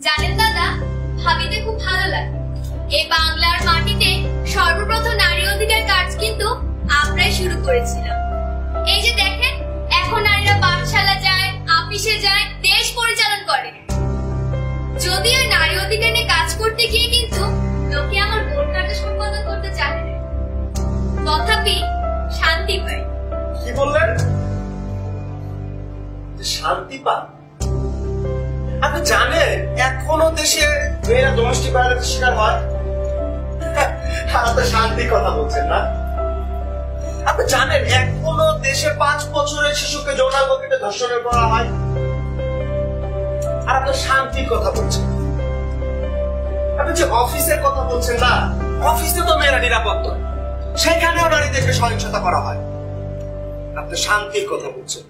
জানেন দাদা, ভাবিতে খুব ভালো লাগে। এই বাংলার মাটিতে সর্বপ্রথম নারী অধিকার কাজ কিন্তু আমরাই শুরু করেছিলাম। এই যে দেখেন, এখন নারীরা পাঠশালা যায়, অফিসে যায়, দেশ পরিচালন করে। যদিও নারী অধিকার নিয়ে কাজ করতে গিয়ে কিন্তু লোকে আমার ভোট কার্ড সম্পাদন করতে চায় না, তথাপি শান্তি পাই। কি বললেন? শান্তি পান? আপনি জানেন এখনো দেশে মেয়েরা ডোমেস্টিক ভায়োলেন্সের শিকার হয়? আপনি শান্তির কথা বলছেন না? আপনি জানেন এখনো দেশে 5 বছরের শিশুকে যৌনাঙ্গ কেটে ধর্ষণের করা হয়? আর আপনি শান্তির কথা বলছেন? আপনি যে অফিসের কথা বলছেন না, অফিসে তো মেয়েরা নিরাপদ নয়, সেখানেও নারীদেরকে সহিংসতা করা হয়। আপনি শান্তির কথা বলছেন।